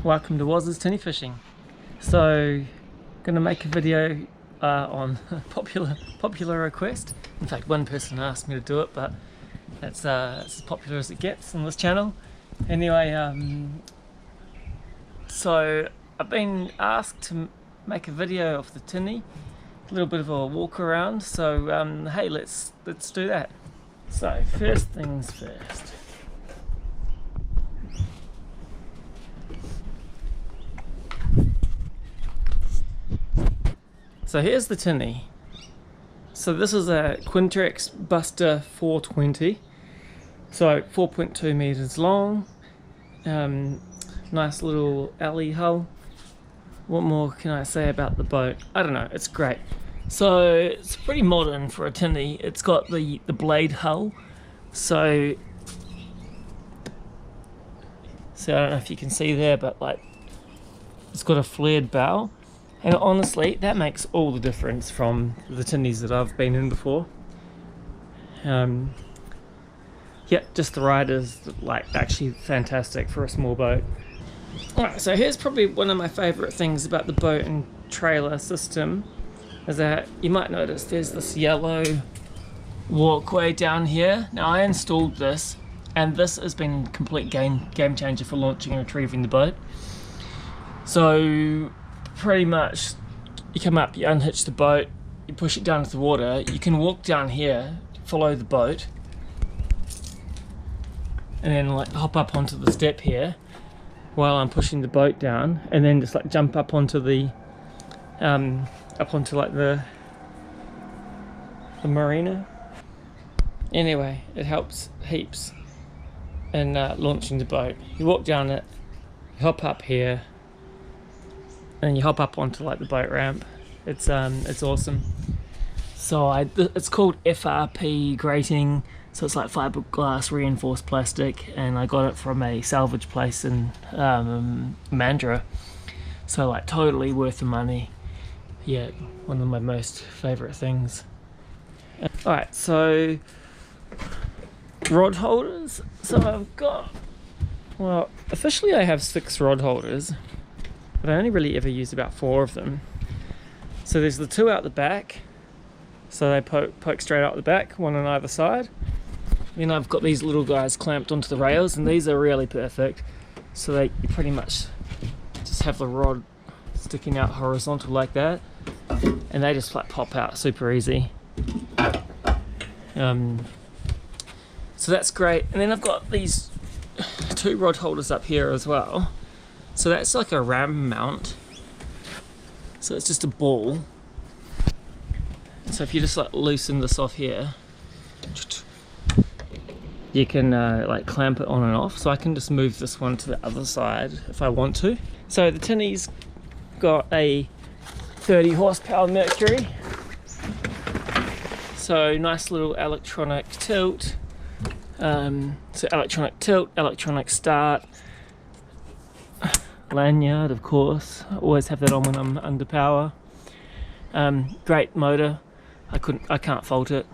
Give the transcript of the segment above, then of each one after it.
Welcome to Wazza's Tinny fishing. So, gonna make a video on popular request. In fact, one person asked me to do it, but it's as popular as it gets on this channel. Anyway, so I've been asked to make a video of the Tinny, a little bit of a walk around. So hey, let's do that. So first things first. So here's the Tinny. So this is a Quirks Buster 420. So 4.2 meters long. Nice little alley hull. What more can I say about the boat? I don't know, it's great. So it's pretty modern for a Tinny. It's got the blade hull. So I don't know if you can see there, but like it's got a flared bow. And honestly, that makes all the difference from the Tinnies that I've been in before. Yeah, just the ride is like actually fantastic for a small boat. Alright, so here's probably one of my favourite things about the boat and trailer system, is that you might notice there's this yellow walkway down here. Now I installed this, and this has been a complete game changer for launching and retrieving the boat. So pretty much you come up, you unhitch the boat, you push it down into the water, you can walk down here, follow the boat, and then like hop up onto the step here while I'm pushing the boat down, and then just like jump up onto the like the marina. Anyway, it helps heaps in launching the boat. You walk down it, you hop up here, and you hop up onto like the boat ramp. It's awesome. So it's called FRP grating, so it's like fiberglass reinforced plastic, and I got it from a salvage place in Mandurah. So like totally worth the money. Yeah, one of my most favorite things. Alright, so rod holders. So I've got, well, officially I have 6 rod holders, but I only really ever use about 4 of them. So there's the 2 out the back, so they poke straight out the back, one on either side. Then I've got these little guys clamped onto the rails, and these are really perfect. So you pretty much just have the rod sticking out horizontal like that, and they just like pop out super easy. So that's great. And then I've got these 2 rod holders up here as well. So that's like a ram mount. So it's just a ball. So if you just like loosen this off here, you can like clamp it on and off. So I can just move this one to the other side if I want to. So the Tinny's got a 30 horsepower Mercury. So nice little electronic tilt. So electronic tilt, electronic start. Lanyard, of course. I always have that on when I'm under power. Great motor. I can't fault it.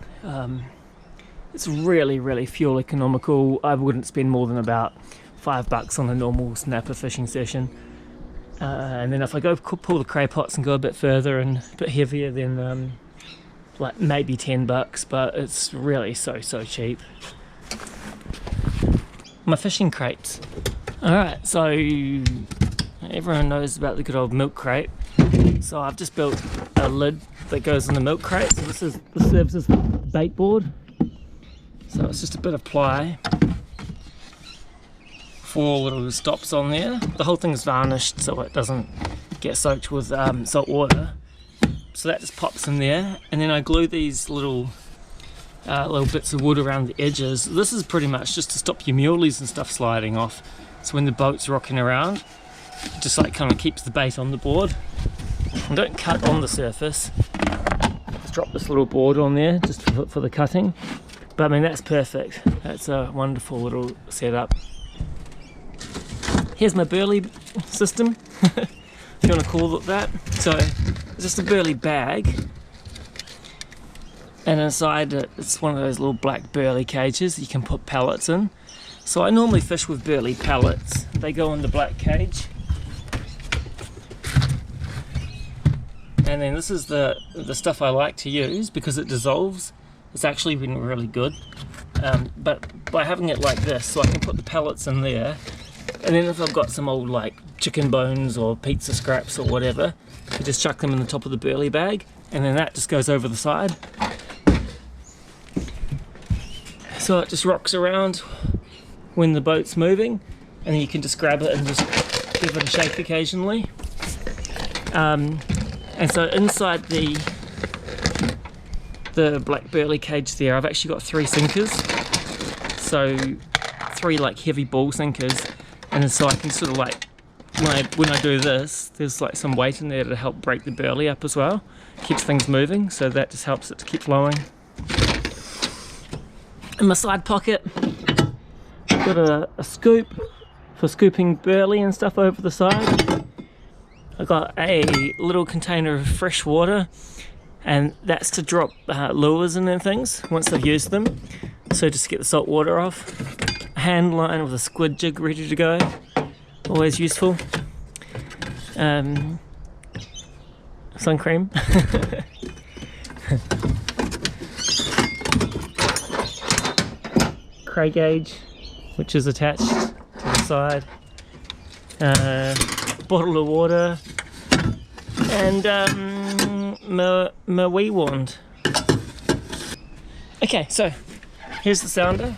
It's really fuel economical. I wouldn't spend more than about $5 on a normal snapper fishing session. And then if I go pull the cray pots and go a bit further and a bit heavier, then like maybe $10, but it's really so cheap. My fishing crates. Alright, so everyone knows about the good old milk crate. So I've just built a lid that goes on the milk crate. So this serves as the bait board. So it's just a bit of ply, 4 little stops on there. The whole thing's varnished so it doesn't get soaked with salt water. So that just pops in there, and then I glue these little bits of wood around the edges. This is pretty much just to stop your muleys and stuff sliding off. So when the boat's rocking around, it just like kind of keeps the bait on the board. And don't cut on the surface. Just drop this little board on there just for the cutting. But I mean, that's perfect. That's a wonderful little setup. Here's my Berley system, if you want to call it that. So it's just a Berley bag, and inside it's one of those little black Berley cages you can put pellets in. So I normally fish with Berley pellets. They go in the black cage. And then this is the stuff I like to use because it dissolves. It's actually been really good. But by having it like this, so I can put the pellets in there, and then if I've got some old like chicken bones or pizza scraps or whatever, I just chuck them in the top of the Berley bag, and then that just goes over the side. So it just rocks around when the boat's moving, and then you can just grab it and just give it a shake occasionally. And so inside the black Berley cage there, I've actually got 3 sinkers. So 3 like heavy ball sinkers, and so I can sort of like, when I do this, there's like some weight in there to help break the Berley up as well. Keeps things moving, so that just helps it to keep flowing. In my side pocket, I've got a scoop for scooping Berley and stuff over the side. I've got a little container of fresh water, and that's to drop lures in and things once I've used them, so just to get the salt water off. A hand line with a squid jig ready to go, always useful. Sun cream. Cray gauge, which is attached to the side. Bottle of water, and my wee wand. Okay, so here's the sounder.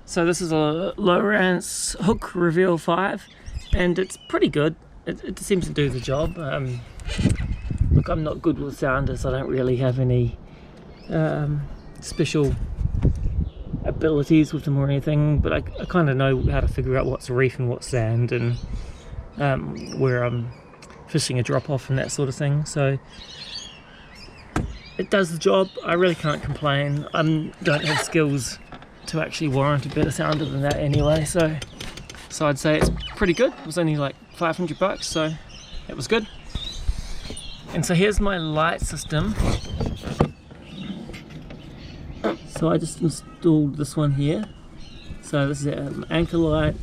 So this is a Lowrance Hook Reveal 5, and it's pretty good. It seems to do the job. Look, I'm not good with sounders. I don't really have any special abilities with them or anything, but I kind of know how to figure out what's reef and what's sand, and where I'm fishing a drop off and that sort of thing. So it does the job. I really can't complain. I don't have skills to actually warrant a better sounder than that anyway, so I'd say it's pretty good. It was only like $500, so it was good. And so here's my light system. So I just installed this one here. So this is anchor light,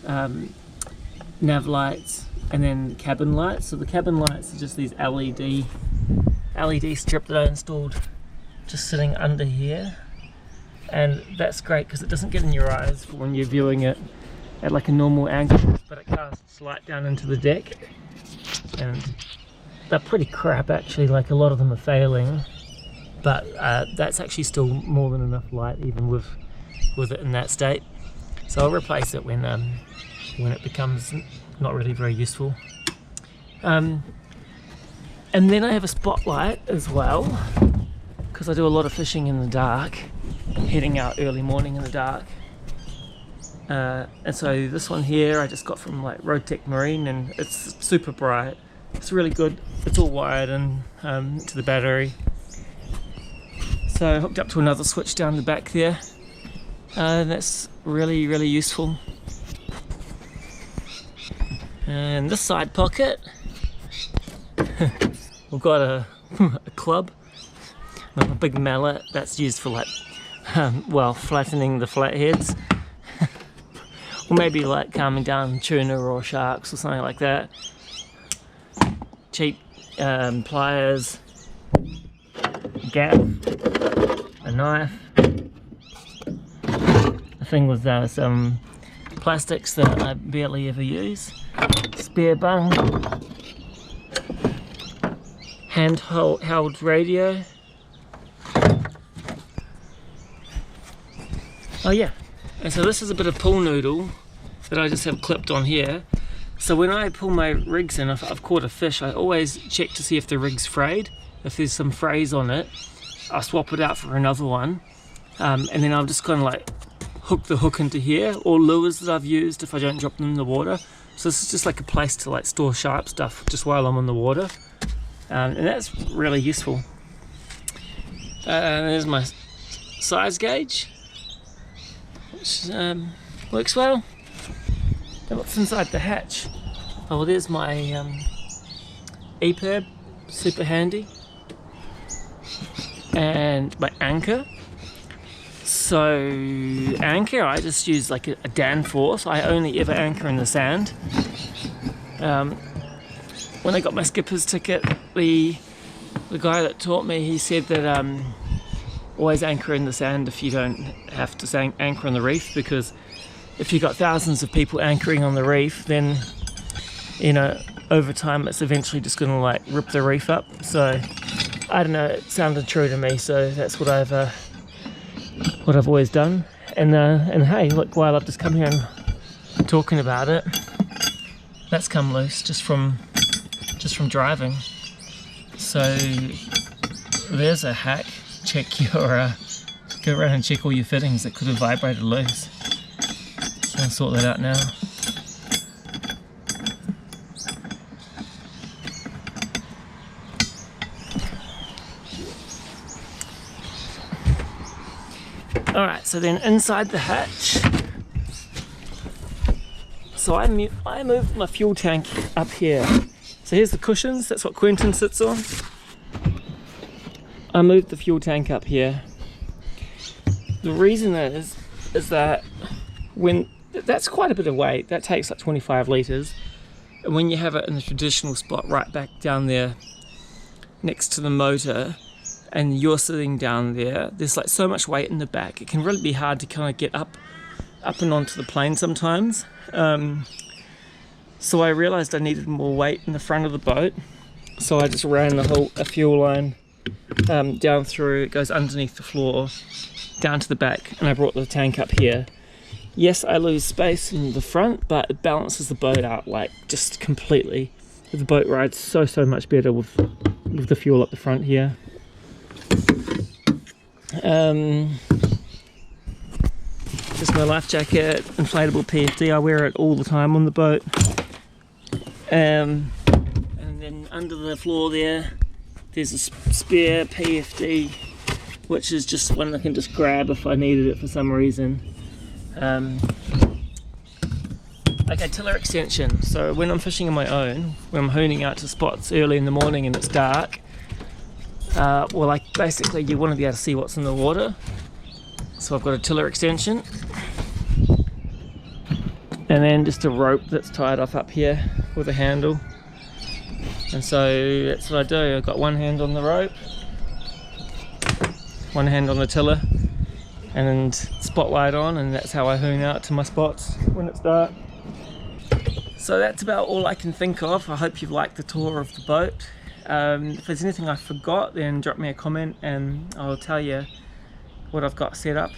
nav lights, and then cabin lights. So the cabin lights are just these LED strip that I installed just sitting under here. And that's great because it doesn't get in your eyes for when you're viewing it at like a normal angle, but it casts light down into the deck. And they're pretty crap actually, like a lot of them are failing. But that's actually still more than enough light even with it in that state. So I'll replace it when it becomes not really very useful. And then I have a spotlight as well, because I do a lot of fishing in the dark, heading out early morning in the dark. And so this one here I just got from like Rotec Marine, and it's super bright. It's really good. It's all wired in to the battery. So hooked up to another switch down the back there. That's really, really useful. And this side pocket, we've got a club, a big mallet that's used for like, well, flattening the flatheads. Or maybe like calming down tuna or sharks or something like that. Cheap pliers, gaff, a knife, a thing with some plastics that I barely ever use, spare bung, handheld radio. Oh yeah, and so this is a bit of pool noodle that I just have clipped on here. So when I pull my rigs in, if I've caught a fish, I always check to see if the rig's frayed. If there's some frays on it, I'll swap it out for another one. And then I'll just kind of like hook the hook into here, or lures that I've used if I don't drop them in the water. So this is just like a place to like store sharp stuff just while I'm on the water. And that's really useful. And there's my size gauge, which works well. And what's inside the hatch? Oh, well, there's my EPIRB, super handy, and my anchor. So anchor, I just use like a Danforth. I only ever anchor in the sand. when I got my skipper's ticket, the guy that taught me, he said that always anchor in the sand if you don't have to anchor on the reef, because if you've got thousands of people anchoring on the reef, then over time it's eventually just going to like rip the reef up. So I don't know, it sounded true to me, so that's what I've always done. And hey, look, while I've just come here and talking about it, that's come loose just from driving. So there's a hack. Check your go around and check all your fittings that could have vibrated loose. So I'll sort that out now. Alright, so then inside the hatch, so I moved my fuel tank up here. So here's the cushions, that's what Quentin sits on. I moved the fuel tank up here. The reason is that that's quite a bit of weight, that takes like 25 litres. And when you have it in the traditional spot right back down there next to the motor, and you're sitting down there, there's like so much weight in the back, it can really be hard to kind of get up and onto the plane sometimes. So I realized I needed more weight in the front of the boat, so I just ran a fuel line down through, it goes underneath the floor down to the back, and I brought the tank up here. Yes, I lose space in the front, but it balances the boat out like just completely. The boat rides so much better with the fuel up the front here. Just my life jacket, inflatable PFD, I wear it all the time on the boat. And then under the floor there's a spare PFD, which is just one I can just grab if I needed it for some reason. Okay, tiller extension. So when I'm fishing on my own, when I'm hooning out to spots early in the morning and it's dark, basically you want to be able to see what's in the water. So I've got a tiller extension, and then just a rope that's tied off up here with a handle. And so that's what I do. I've got one hand on the rope, one hand on the tiller, and spotlight on, and that's how I hoon out to my spots when it's dark. So that's about all I can think of. I hope you've liked the tour of the boat. If there's anything I forgot, then drop me a comment and I'll tell you what I've got set up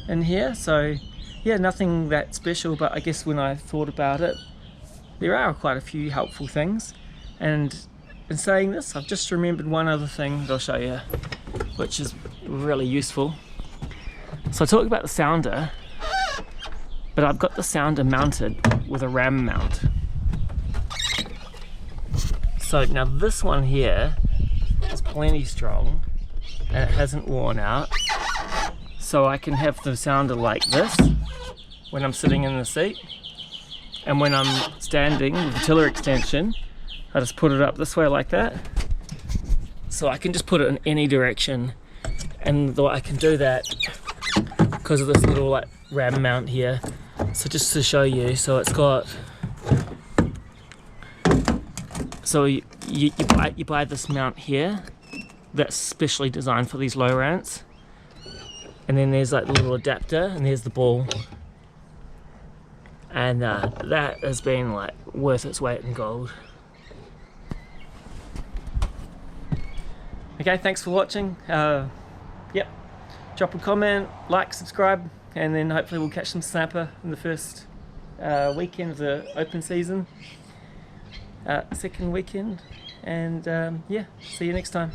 in here. So yeah, nothing that special, but I guess when I thought about it, there are quite a few helpful things. And in saying this, I've just remembered one other thing that I'll show you, which is really useful. So I talked about the sounder, but I've got the sounder mounted with a ram mount. So now this one here is plenty strong and it hasn't worn out, so I can have the sounder like this when I'm sitting in the seat, and when I'm standing with the tiller extension I just put it up this way like that, so I can just put it in any direction. And I can do that because of this little like ram mount here. So just to show you, so it's got, so you buy this mount here that's specially designed for these low rants, and then there's like the little adapter, and there's the ball, and that has been like worth its weight in gold. Okay, thanks for watching. Yep, drop a comment, like, subscribe, and then hopefully we'll catch some snapper in the first weekend of the open season, second weekend, and yeah, see you next time.